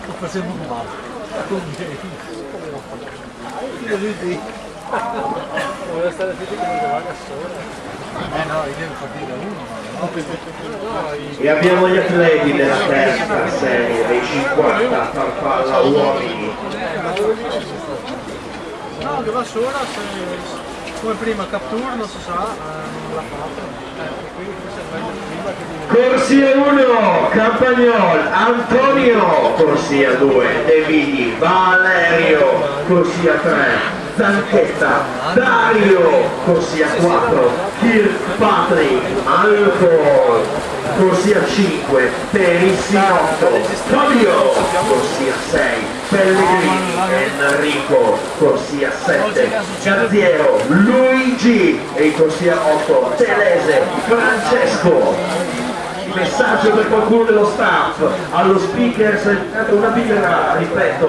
Lo facciamo male. Così. Vuole stare zitto come che vada solo. No, io devo partire uno. E abbiamo gli atleti della terza serie dei 50 farfalla uomini. No, che va sola, come prima Captur non si sa, non l'ha fatto. Corsia 1, Campagnol, Antonio, Corsia 2, De Viti, Valerio, Corsia 3, Zanchetta, Dario, Corsia 4, Kirkpatrick, Alfon, Corsia 5, Perissinotto, Fabio, Corsia 6, Pellegrini, Enrico, Corsia 7, Garziero, Luigi e in Corsia 8, Telese, Francesco. Messaggio per qualcuno dello staff, allo speaker, una birra, ripeto.